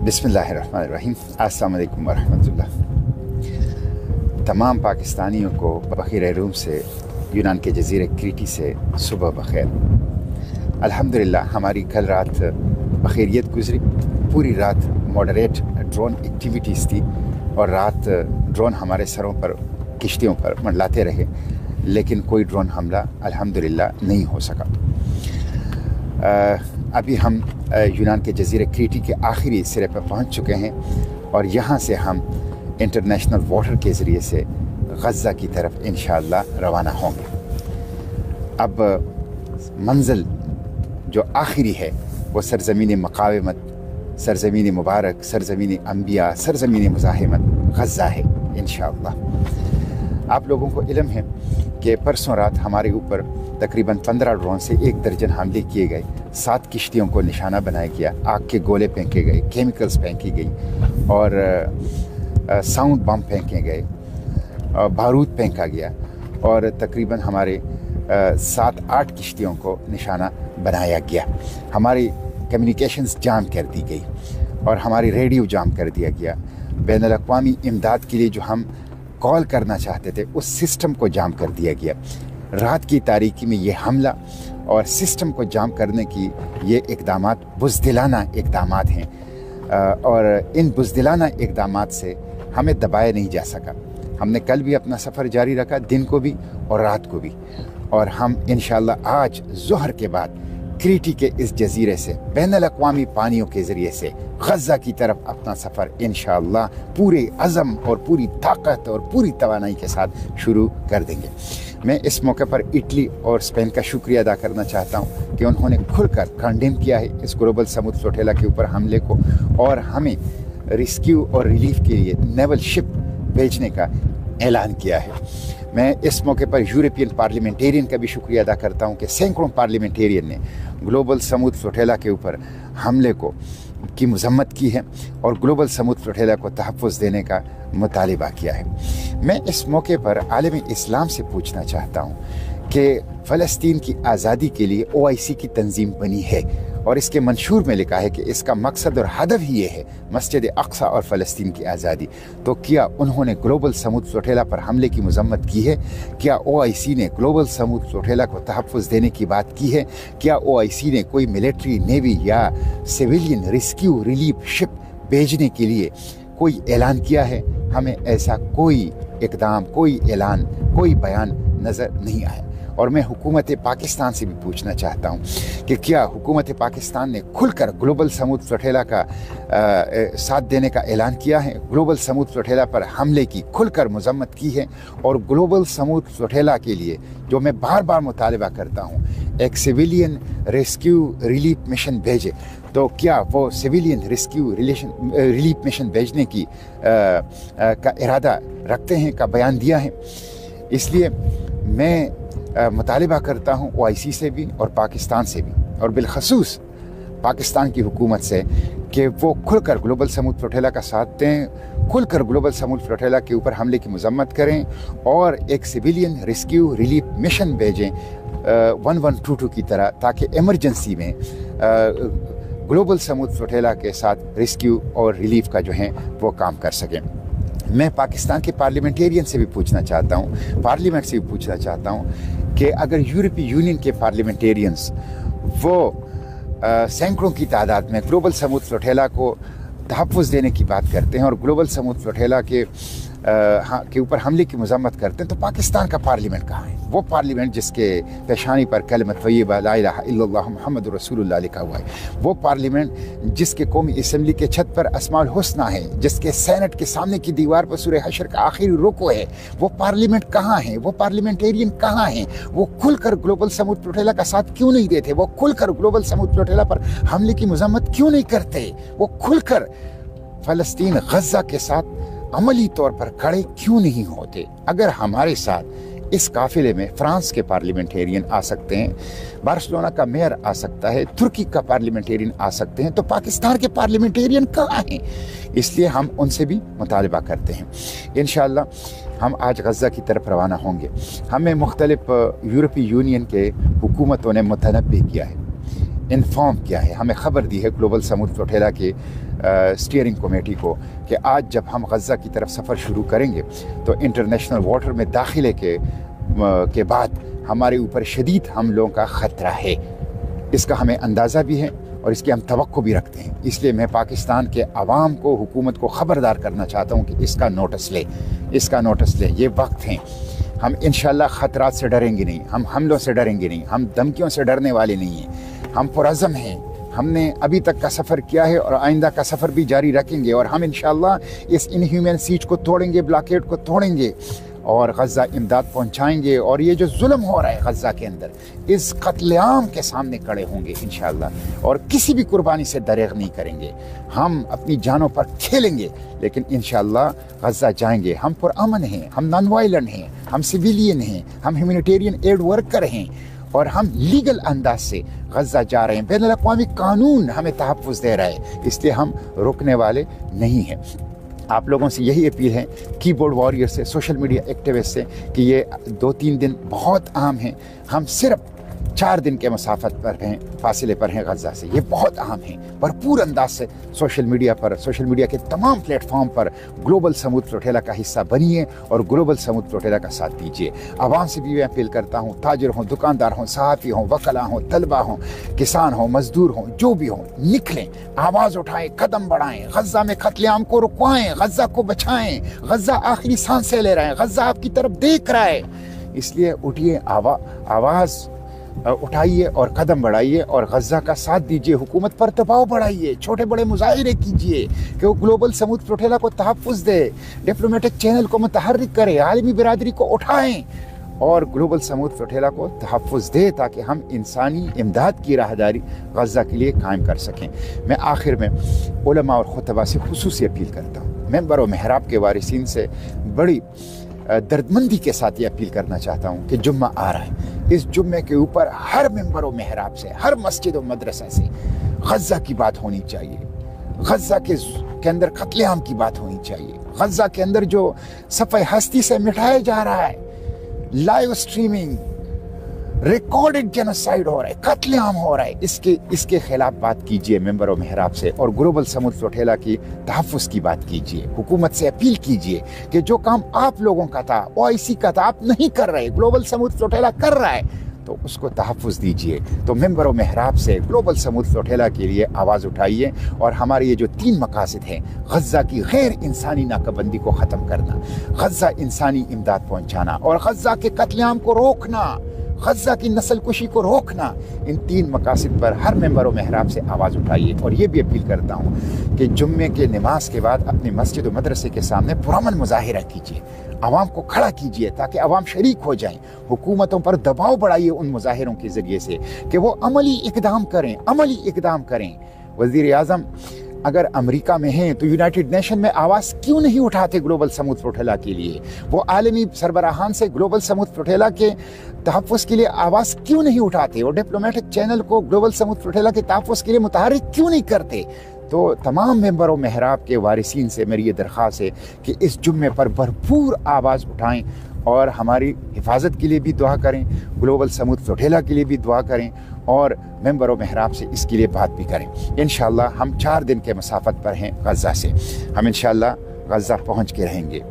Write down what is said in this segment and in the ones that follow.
बिस्मिल्लाहिर्रहमानिर्रहीम। अस्सलाम वालेकुम वरहमतुल्लाह। तमाम पाकिस्तानियों को बखैर रूम से यूनान के जजीरे क्रीटी से सुबह बखैर। अल्हम्दुलिल्लाह हमारी कल रात बखैरियत गुजरी। पूरी रात मॉडरेट ड्रोन एक्टिविटीज़ थी और रात ड्रोन हमारे सरों पर किश्तियों पर मंडलाते रहे, लेकिन कोई ड्रोन हमला अल्हम्दुलिल्लाह नहीं हो सका। अभी हम यूनान के जजीरे क्रीटी के आखिरी सिरे पर पहुंच चुके हैं और यहाँ से हम इंटरनेशनल वाटर के ज़रिए से गज़ा की तरफ इंशाअल्लाह रवाना होंगे। अब मंजिल जो आखिरी है वो सरज़मीन मक़ावमत, सरज़मीन मुबारक, सरज़मीन अम्बिया, सरज़मीन मुज़ाहिमत गज़ा है इंशाअल्लाह। आप लोगों को इल्म है कि परसों रात हमारे ऊपर तकरीबन 15 ड्रोन से 1 दर्जन हमले किए गए। 7 किश्तियों को निशाना बनाया गया, आग के गोले फेंके गए, केमिकल्स फेंकी गई और साउंड बम फेंके गए, बारूद फेंका गया और तकरीबन हमारे 7-8 किश्तियों को निशाना बनाया गया। हमारी कम्युनिकेशंस जाम कर दी गई और हमारी रेडियो जाम कर दिया गया। बैनुल अक़वामी इमदाद के लिए जो हम कॉल करना चाहते थे उस सिस्टम को जाम कर दिया गया। रात की तारीकी में ये हमला और सिस्टम को जाम करने की ये इक़दामात बुज़दिलाना इक़दामात हैं और इन बुज़दिलाना इक़दामात से हमें दबाया नहीं जा सका। हमने कल भी अपना सफ़र जारी रखा, दिन को भी और रात को भी, और हम इंशाअल्लाह आज ज़ोहर के बाद क्रीटी के इस जजीरे से बैनुल अक़वामी पानियों के ज़रिए से गज़ा की तरफ अपना सफ़र इंशाअल्लाह पूरे अज़म और पूरी ताकत और पूरी तवानाई के साथ शुरू कर देंगे। मैं इस मौके पर इटली और स्पेन का शुक्रिया अदा करना चाहता हूँ कि उन्होंने खुलकर कंडेम किया है इस ग्लोबल समुद्र फ्लोटेला के ऊपर हमले को और हमें रेस्क्यू और रिलीफ के लिए नेवल शिप भेजने का ऐलान किया है। मैं इस मौके पर यूरोपियन पार्लियामेंटेरियन का भी शुक्रिया अदा करता हूँ कि सैकड़ों पार्लियामेंटेरियन ने ग्लोबल समुद्र फ्लोटेला के ऊपर हमले की मजम्मत की है और ग्लोबल समुद्र फ्लोटेला को तहफ़्फ़ुज़ देने का मुतालिबा किया है। मैं इस मौके पर आलम इस्लाम से पूछना चाहता हूँ कि फ़लस्तीन की आज़ादी के लिए OIC की तंजीम बनी है और इसके मंशूर में लिखा है कि इसका मकसद और हदफ ही ये है मस्जिद अक्सा और फ़लस्तीन की आज़ादी। तो क्या उन्होंने ग्लोबल समुद्र फ्लोटेला पर हमले की मजम्मत की है? क्या OIC ने ग्लोबल समुद्र फ्लोटेला को तहफ़्फ़ुज़ देने की बात की है? क्या OIC ने कोई मिलिट्री, नेवी या सिविलियन रेस्क्यू रिलीफ शिप भेजने के लिए कोई ऐलान किया है? हमें ऐसा कोई इक़दाम, कोई ऐलान, कोई बयान नज़र नहीं आया। और मैं हुकूमत पाकिस्तान से भी पूछना चाहता हूँ कि क्या हुकूमत पाकिस्तान ने खुलकर ग्लोबल समुद्र फ्लोटेला का साथ देने का ऐलान किया है? ग्लोबल समुद्र फ्लोटेला पर हमले की खुलकर मजम्मत की है? और ग्लोबल समुद्र फ्लोटेला के लिए जो मैं बार बार मुतालिबा करता हूँ एक सिविलियन रेस्क्यू रिलीफ मिशन भेजे, तो क्या वो सिविलियन रेस्क्यू रिलीफ मिशन भेजने की का इरादा रखते हैं, का बयान दिया है? इसलिए मैं मुतालिबा करता हूँ OIC से भी और पाकिस्तान से भी और बिलखसूस पाकिस्तान की हुकूमत से कि वो खुलकर ग्लोबल समुद्र फ्लोटेला का साथ दें, खुलकर ग्लोबल समुद्र फ्लोटेला के ऊपर हमले की मजम्मत करें और एक सिविलियन रेस्क्यू रिलीफ मिशन भेजें 1122 की तरह, ताकि एमरजेंसी में ग्लोबल समुद्र फ्लोटेला के साथ रेस्क्यू और रिलीफ का जो है वो काम कर सकें। मैं पाकिस्तान के पार्लियामेंटेरियन से भी पूछना चाहता हूँ, पार्लियामेंट से भी पूछना चाहता हूँ कि अगर यूरोपीय यूनियन के पार्लियामेंटेरियंस वो सैकड़ों की तादाद में ग्लोबल समुद्र फ्लोटेला को तहफ़्फ़ुज़ देने की बात करते हैं और ग्लोबल समुद्र फ्लोटेला के ऊपर हमले की मजम्मत करते हैं, तो पाकिस्तान का पार्लियामेंट कहाँ है? वो पार्लियामेंट जिसके पेशानी पर कलमत तय्यबा ला इलाहा इल्लल्लाह मुहम्मदुर रसूलुल्लाह लिखा हुआ है, वो पार्लियामेंट जिसके कौमी असम्बली के छत पर अस्माउल हुस्ना है, जिसके सेनेट के सामने की दीवार पर सूरह हशर का आखिरी रुको है, वो पार्लियामेंट कहाँ है? वो पार्लियामेंटेरियन कहाँ हैं? वो खुलकर ग्लोबल समुद्र फ्लोटेला का साथ क्यों नहीं देते? वो खुलकर ग्लोबल समुद्र फ्लोटेला पर हमले की मजम्मत क्यों नहीं करते? वो खुलकर फ़लस्तीन गज़ा के साथ अमली तौर पर खड़े क्यों नहीं होते? अगर हमारे साथ इस काफिले में फ्रांस के पार्लियामेंटेरियन आ सकते हैं, बार्सिलोना का मेयर आ सकता है, तुर्की का पार्लियामेंटेरियन आ सकते हैं, तो पाकिस्तान के पार्लियामेंटेरियन कहाँ हैं? इसलिए हम उनसे भी मुतालिबा करते हैं। इंशाअल्लाह हम आज गज़ा की तरफ रवाना होंगे। हमें मुख्तलिफ यूरोपीय यूनियन के हुकूमतों ने मुतनब्बे किया है इन्फॉर्म किया है, हमें ख़बर दी है ग्लोबल समूद फ्लोटेला के स्टीयरिंग कमेटी को कि आज जब हम गज़ा की तरफ सफ़र शुरू करेंगे तो इंटरनेशनल वाटर में दाखिले के बाद हमारे ऊपर शदीद हमलों का ख़तरा है। इसका हमें अंदाज़ा भी है और इसकी हम तवक्को भी रखते हैं। इसलिए मैं पाकिस्तान के अवाम को, हुकूमत को ख़बरदार करना चाहता हूँ कि इसका नोटिस ले। ये वक्त है, हम इंशाअल्लाह ख़तरात से डरेंगे नहीं, हम हमलों से डरेंगे नहीं, हम धमकियों से डरने वाले नहीं हैं। हम पुरज़म हैं, हमने अभी तक का सफ़र किया है और आइंदा का सफ़र भी जारी रखेंगे और हम इंशाअल्लाह इस इनह्यूमन सीज को तोड़ेंगे, ब्लॉकेड को तोड़ेंगे और गज़ा इमदाद पहुँचाएँगे। और ये जो जुल्म हो रहा है गज़ा के अंदर, इस कत्लेआम के सामने खड़े होंगे इंशाअल्लाह और किसी भी कुर्बानी से दरेग नहीं करेंगे। हम अपनी जानों पर खेलेंगे लेकिन इंशाअल्लाह गज़ा जाएंगे। हम पुरअमन हैं, हम नॉन वायलेंट हैं, हम सिविलियन हैं, हम ह्यूमैनिटेरियन एड वर्कर हैं और हम लीगल अंदाज से गज़ा जा रहे हैं। बैनुल अक़वामी कानून हमें तहफ़्फ़ुज़ दे रहा है, इसलिए हम रुकने वाले नहीं हैं। आप लोगों से यही अपील है, कीबोर्ड वॉरियर से, सोशल मीडिया एक्टिविस्ट से, कि ये 2-3 दिन बहुत अहम हैं। हम सिर्फ 4 दिन के मसाफत पर हैं, फासिले पर हैं गज़ा से। ये बहुत अहम है। भरपूर अंदाज से सोशल मीडिया के तमाम प्लेटफॉर्म पर ग्लोबल समूद फ्लोटेला का हिस्सा बनिए और ग्लोबल समूद फ्लोटेला का साथ दीजिए। आवाम से भी मैं अपील करता हूँ, ताजिर हों, दुकानदार हों, सहाफ़ी हों, वकला हों, तलबा हों, किसान हों, मजदूर हों, जो भी हों, निकलें, आवाज़ उठाएं, कदम बढ़ाएं, गज़ा में कत्लेआम को रुकवाएं, गज़ा को बचाएं। गज़ा आखिरी सांसें ले रहा है, गज़ा आपकी तरफ देख रहा है। इसलिए उठिए, आवाज़ उठाइए और कदम बढ़ाइए और गज़ा का साथ दीजिए। हुकूमत पर दबाव बढ़ाइए, छोटे बड़े मुजाहिरे कीजिए कि वो ग्लोबल समूद फ्लोटेला को तहफ़्फ़ुज़ दे, डिप्लोमेटिक चैनल को मुतहर्रिक करे, आलमी बिरादरी को उठाएं और ग्लोबल समूद फ्लोटेला को तहफ़्फ़ुज़ दे ताकि हम इंसानी इमदाद की राहदारी गज़ा के लिए कायम कर सकें। मैं आखिर में उलमा और खुतबा से खुसूसी अपील करता हूँ, मेंबर व महराब के वारिसीन से बड़ी दर्दमंदी के साथ ये अपील करना चाहता हूँ कि जुम्मा आ रहा है। इस जुम्मे के ऊपर हर मेंबर व महराब से, हर मस्जिद व मदरसा से गज़ा की बात होनी चाहिए। गज़ा के अंदर कत्लेआम की बात होनी चाहिए। गज़ा के अंदर जो सफ़े हस्ती से मिटाया जा रहा है, लाइव स्ट्रीमिंग, रिकॉर्डेड जेनोसाइड हो रहा है, कत्लेआम हो रहा है, इसके खिलाफ बात कीजिए मेंबर व महराब से और ग्लोबल समूद फ्लोटेला की तहफ़्फ़ुज़ की बात कीजिए। हुकूमत से अपील कीजिए कि जो काम आप लोगों का था, OIC का था, आप नहीं कर रहे, ग्लोबल समूद फ्लोटेला कर रहा है, तो उसको तहफ़्फ़ुज़ दीजिए। तो मेंबर व महराब से ग्लोबल समूद फ्लोटेला के लिए आवाज़ उठाइए और हमारे ये जो 3 मकासद हैं, गज़ा की गैर इंसानी नाकाबंदी को ख़त्म करना, गज़ा इंसानी इमदाद पहुँचाना और गज़ा के कत्लेआम को रोकना, गज़ा की नस्ल कुशी को रोकना, इन 3 मकासद पर हर मेंबर व महराब से आवाज़ उठाइए। और ये भी अपील करता हूँ कि जुम्मे के नमाज के बाद अपने मस्जिद व मदरसे के सामने पुरअमन मुजाहिरा कीजिए, आवाम को खड़ा कीजिए ताकि आवाम शरीक हो जाएं। हुकूमतों पर दबाव बढ़ाइए उन मुजाहिरों के ज़रिए से कि वो अमली इक़दाम करें। वज़ीर आज़म अगर अमेरिका में हैं तो यूनाइटेड नेशन में आवाज़ क्यों नहीं उठाते ग्लोबल समूद फ्लोटेला के लिए? वो आलमी सरबराहान से ग्लोबल समूद फ्लोटेला के तहफ़्फ़ुज़ के लिए आवाज़ क्यों नहीं उठाते? और डिप्लोमेटिक चैनल को ग्लोबल समूद फ्लोटेला के तहफ़्फ़ुज़ के लिए मुतहर्रिक क्यों नहीं करते? तो तमाम मेंबर व महराब के वारिसीन से मेरी ये दरख्वास्त है कि इस जुम्मे पर भरपूर आवाज़ उठाएं और हमारी हिफाजत के लिए भी दुआ करें, ग्लोबल समूद फ्लोटेला के लिए भी दुआ करें और मेंबर व महराब से इसके लिए बात भी करें। इंशाअल्लाह हम 4 दिन के मसाफत पर हैं गज़ा से। हम इंशाअल्लाह गज़ा पहुँच के रहेंगे।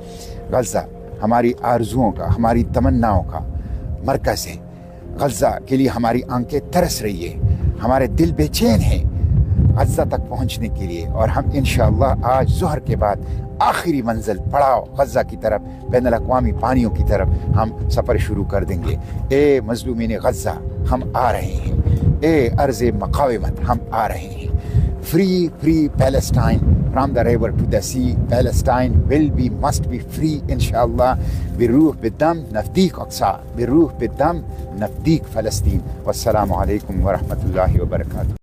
गज़ा हमारी आरजुओं का, हमारी तमन्नाओं का मरकज़ है। गज़ा के लिए हमारी आंखें तरस रही है, हमारे दिल बेचैन हैं गज़ा तक पहुँचने के लिए। और हम इंशाअल्लाह आज ज़ुहर के बाद आखिरी मंजिल पड़ाव गज़ा की तरफ, बैनुल अक़वामी पानियों की तरफ हम सफ़र शुरू कर देंगे। ए मज़लूमीन गज़ा, हम आ रहे हैं। ए अर्ज़ मक़ावमत, हम आ रहे हैं। Free Palestine from the river to the sea, Palestine will be, must be free इंशाअल्लाह, बिरूह बिद्दम नज़दीक अक़सा, बिरूह बिद्दम नज़दीक फ़लस्तीन। वस्सलामु अलैकुम व रहमतुल्लाहि व बरकातुहू।